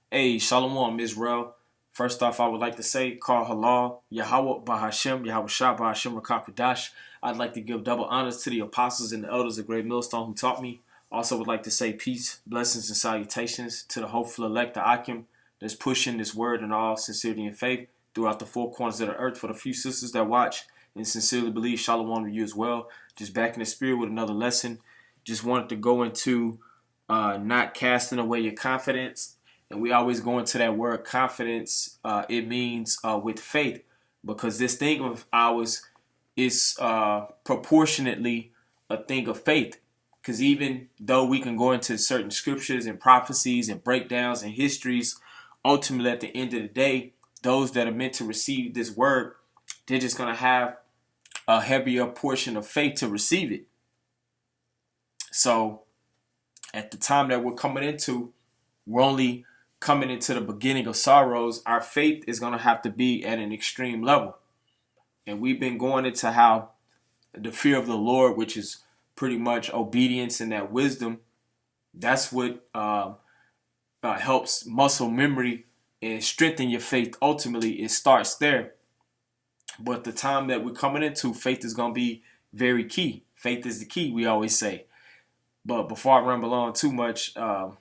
Hey, Shalom, Israel. First off, I would like to say, Call Halal, Yahweh Bahashem, Yahweh Shah Bahashem Rakakadash. I'd like to give double honors to the apostles and the elders of Great Millstone who taught me. Also, would like to say peace, blessings, and salutations to the hopeful elect, the Akim, that's pushing this word in all sincerity and faith throughout the four corners of the earth. For the few sisters that watch and sincerely believe, Shalom to you as well. Just back in the spirit with another lesson. Just wanted to go into not casting away your confidence, and we always go into that word confidence. It means with faith, because this thing of ours is proportionately a thing of faith. Because even though we can go into certain scriptures and prophecies and breakdowns and histories, ultimately at the end of the day, those that are meant to receive this word, they're just going to have a heavier portion of faith to receive it. So at the time that we're coming into, we're only coming into the beginning of sorrows. Our faith is going to have to be at an extreme level. And we've been going into how the fear of the Lord, which is pretty much obedience and that wisdom, that's what helps muscle memory and strengthen your faith. Ultimately, it starts there. But the time that we're coming into, faith is going to be very key. Faith is the key, we always say. But before I ramble on too much, I'll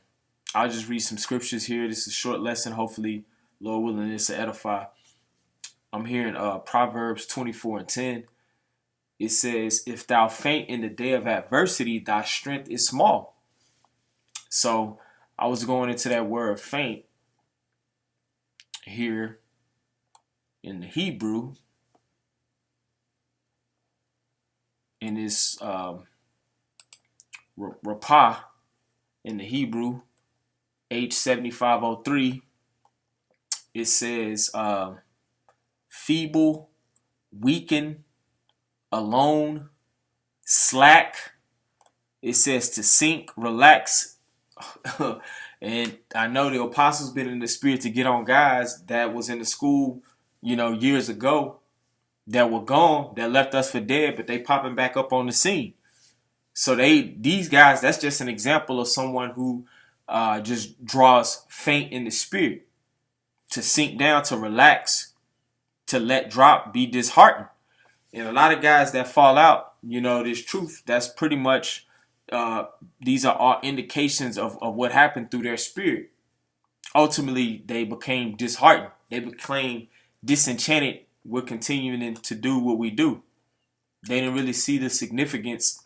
just read some scriptures here. This is a short lesson. Hopefully, Lord willing, this will edify. I'm here in Proverbs 24:10. It says, if thou faint in the day of adversity, thy strength is small. So I was going into that word faint here in the Hebrew. In this rapah in the Hebrew, H7503, it says feeble, weaken, alone, slack. It says to sink, relax. And I know the apostles been in the spirit to get on guys that was in the school, years ago, that were gone, that left us for dead, but they popping back up on the scene. So these guys, that's just an example of someone who just draws faint in the spirit, to sink down, to relax, to let drop, be disheartened. And a lot of guys that fall out, this truth, that's pretty much, these are all indications of what happened through their spirit. Ultimately, they became disheartened. They became disenchanted with continuing to do what we do. They didn't really see the significance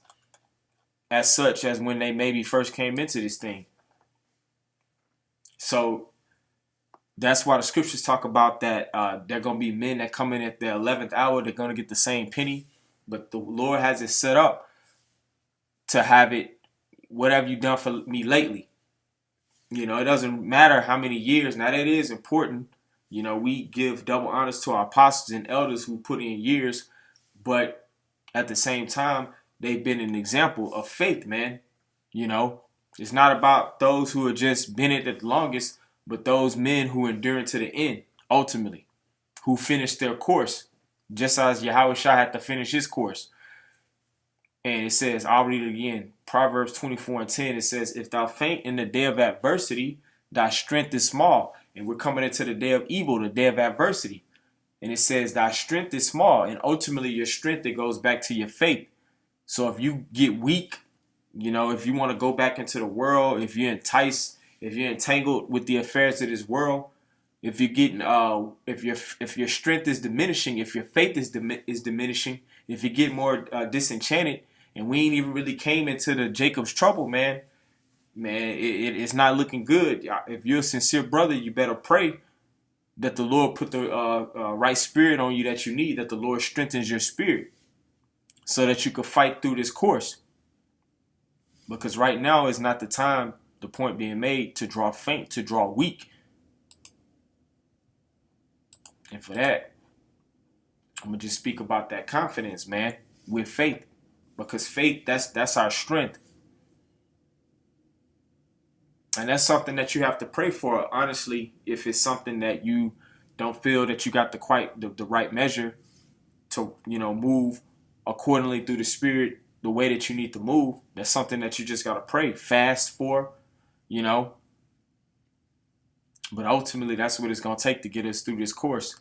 as such as when they maybe first came into this thing. So that's why the scriptures talk about that they're going to be men that come in at the 11th hour. They're going to get the same penny. But the Lord has it set up to have it, what have you done for me lately? It doesn't matter how many years. Now, that is important. We give double honors to our apostles and elders who put in years. But at the same time, they've been an example of faith, man. It's not about those who have just been it the longest, but those men who endure to the end, ultimately, who finished their course, just as Yahweh Shah had to finish his course. And it says, I'll read it again, Proverbs 24:10, it says, if thou faint in the day of adversity, thy strength is small. And we're coming into the day of evil, the day of adversity. And it says, thy strength is small. And ultimately, your strength, it goes back to your faith. So if you get weak, if you want to go back into the world, if you're enticed, if you're entangled with the affairs of this world, if you're getting, if your strength is diminishing, if your faith is diminishing, if you get more disenchanted, and we ain't even really came into the Jacob's trouble, man, it's not looking good. If you're a sincere brother, you better pray that the Lord put the right spirit on you that you need, that the Lord strengthens your spirit so that you can fight through this course. Because right now is not the time, the point being made, to draw faint, to draw weak. And for that, I'm going to just speak about that confidence, man, with faith. Because faith, that's our strength. And that's something that you have to pray for, honestly, if it's something that you don't feel that you got the right measure to, move accordingly through the spirit, the way that you need to move. That's something that you just got to pray, fast for, But ultimately, that's what it's going to take to get us through this course.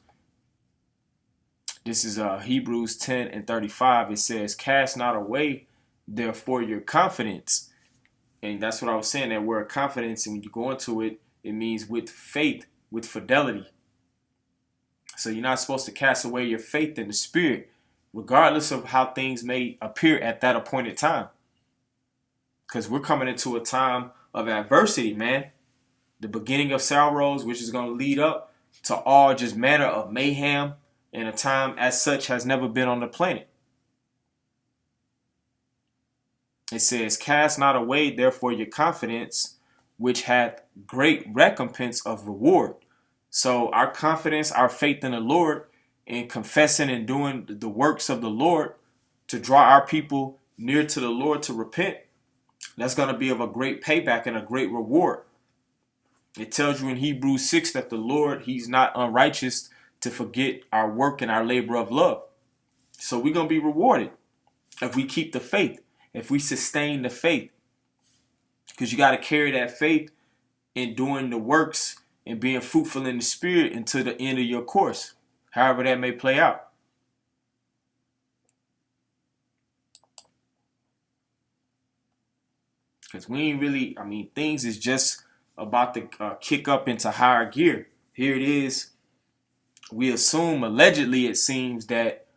This is Hebrews 10 and 35. It says, cast not away, therefore, your confidence. And that's what I was saying, that word confidence. And when you go into it, it means with faith, with fidelity. So you're not supposed to cast away your faith in the Spirit, regardless of how things may appear at that appointed time. Because we're coming into a time of adversity, man. The beginning of sorrows, which is going to lead up to all just manner of mayhem, and a time as such has never been on the planet. It says, cast not away, therefore, your confidence, which hath great recompense of reward. So our confidence, our faith in the Lord, and confessing and doing the works of the Lord to draw our people near to the Lord to repent, that's going to be of a great payback and a great reward. It tells you in Hebrews 6 that the Lord, he's not unrighteous to forget our work and our labor of love. So we're going to be rewarded if we keep the faith, if we sustain the faith. Because you got to carry that faith in doing the works and being fruitful in the Spirit until the end of your course, however that may play out. Because we ain't really, things is just about to kick up into higher gear. Here it is. We assume, allegedly, it seems that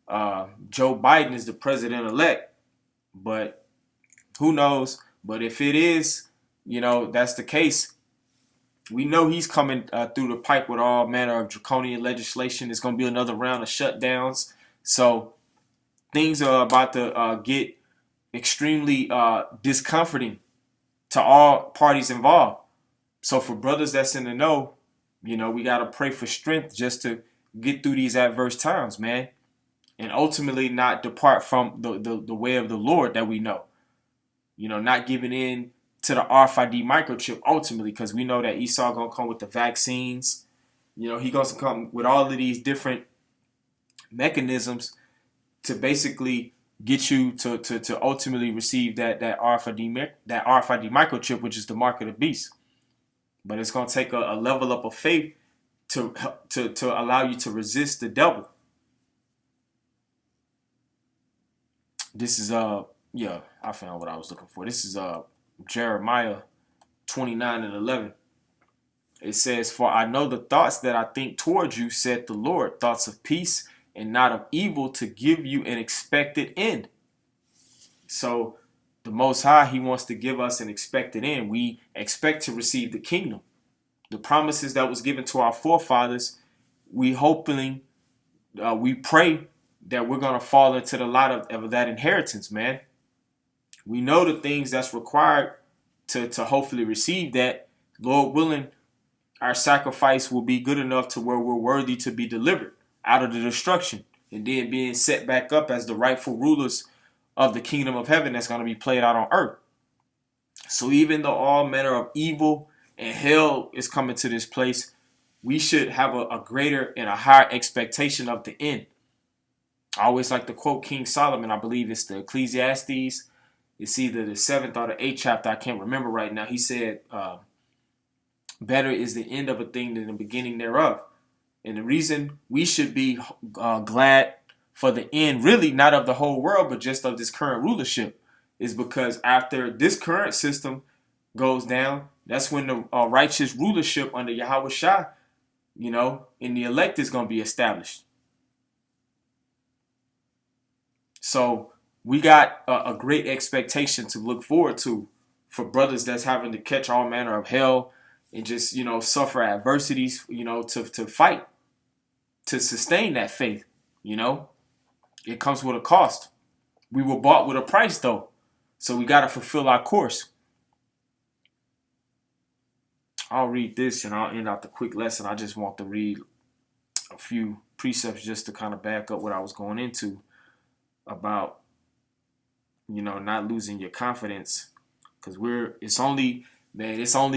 Joe Biden is the president-elect. But who knows? But if it is, that's the case, we know he's coming through the pipe with all manner of draconian legislation. It's going to be another round of shutdowns. So things are about to get extremely discomforting to all parties involved. So for brothers that's in the know, we got to pray for strength just to get through these adverse times, man. And ultimately not depart from the way of the Lord that we know. Not giving in to the RFID microchip ultimately, because we know that Esau going to come with the vaccines. He going to come with all of these different mechanisms to basically get you to ultimately receive that RFID microchip, which is the mark of the beast. But it's going to take a level up of faith to allow you to resist the devil. This is I found what I was looking for. This is Jeremiah 29 and 11. It says, for I know the thoughts that I think towards you, said the Lord, thoughts of peace and not of evil, to give you an expected end. So the Most High, he wants to give us an expected end. We expect to receive the kingdom. The promises that was given to our forefathers, we pray that we're going to fall into the lot of that inheritance, man. We know the things that's required to hopefully receive that. Lord willing, our sacrifice will be good enough to where we're worthy to be delivered out of the destruction and then being set back up as the rightful rulers of the kingdom of heaven that's going to be played out on earth. So even though all manner of evil and hell is coming to this place, we should have a greater and a higher expectation of the end. I always like to quote King Solomon. I believe it's the Ecclesiastes. It's either the 7th or the 8th chapter. I can't remember right now. He said, better is the end of a thing than the beginning thereof. And the reason we should be glad for the end, really not of the whole world, but just of this current rulership, is because after this current system goes down, that's when the righteous rulership under Yahweh Shah, in the elect is going to be established. So we got a great expectation to look forward to for brothers that's having to catch all manner of hell and just, suffer adversities, to fight, to sustain that faith, It comes with a cost. We were bought with a price, though. So we got to fulfill our course. I'll read this and I'll end out the quick lesson. I just want to read a few precepts just to kind of back up what I was going into about, not losing your confidence. Because it's only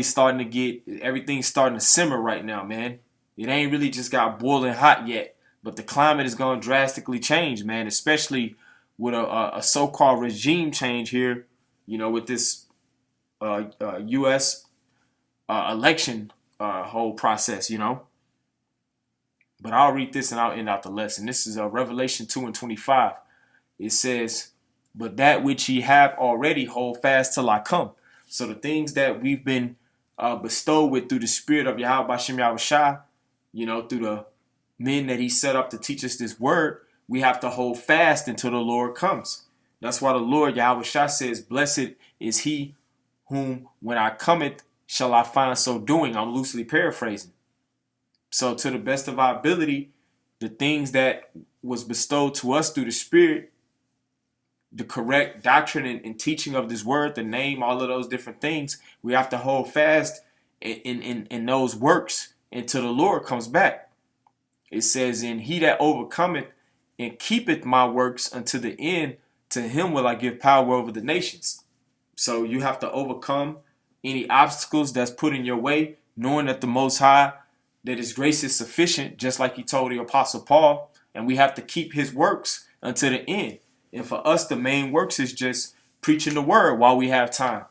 starting to get, everything's starting to simmer right now, man. It ain't really just got boiling hot yet, but the climate is going to drastically change, man, especially with a so-called regime change here, with this U.S. Election whole process, But I'll read this and I'll end out the lesson. This is Revelation 2:25. It says, "But that which ye have already hold fast till I come." So the things that we've been bestowed with through the Spirit of Yahweh Bashem Yahushua, through the men that he set up to teach us this word, we have to hold fast until the Lord comes. That's why the Lord Yahushua says, "Blessed is he whom when I cometh shall I find so doing." I'm loosely paraphrasing. So to the best of our ability, the things that was bestowed to us through the Spirit, the correct doctrine and teaching of this word, the name, all of those different things, we have to hold fast in those works until the Lord comes back. It says, "And he that overcometh and keepeth my works unto the end, to him will I give power over the nations." So you have to overcome any obstacles that's put in your way, knowing that the Most High, that his grace is sufficient, just like he told the Apostle Paul, and we have to keep his works until the end. And for us, the main works is just preaching the word while we have time.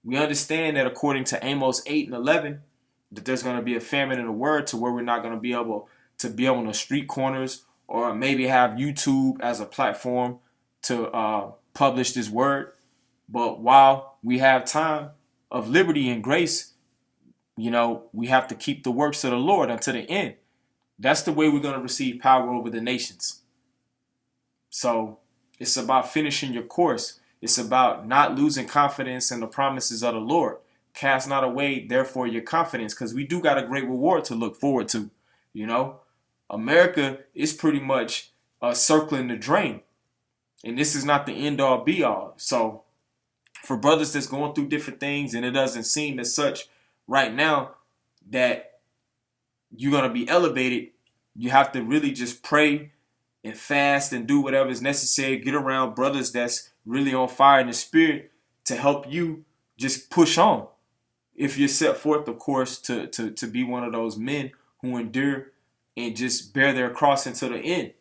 We understand that according to Amos 8:11, that there's going to be a famine in the word to where we're not going to be able to be on the street corners or maybe have YouTube as a platform to publish this word. But while we have time of liberty and grace, we have to keep the works of the Lord until the end. That's the way we're going to receive power over the nations. So it's about finishing your course. It's about not losing confidence in the promises of the Lord. Cast not away, therefore, your confidence, because we do got a great reward to look forward to. America is pretty much circling the drain. And this is not the end all be all. So for brothers that's going through different things and it doesn't seem as such right now that you're going to be elevated, you have to really just pray and fast and do whatever is necessary. Get around brothers that's really on fire in the spirit to help you just push on. If you're set forth, of course, to be one of those men who endure and just bear their cross until the end.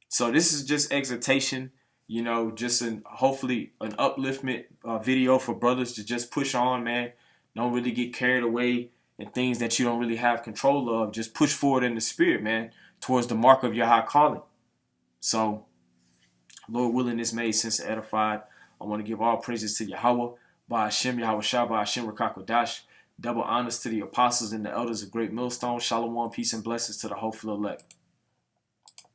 So this is just exhortation, just hopefully an upliftment video for brothers to just push on, man. Don't really get carried away in things that you don't really have control of. Just push forward in the spirit, man, towards the mark of your high calling. So, Lord willing, this made sense and edified. I want to give all praises to Yahweh, by Hashem, Yahweh Shah, by Hashem, Rakakwadash. Double honors to the apostles and the elders of Great Millstone. Shalom, peace and blessings to the hopeful elect.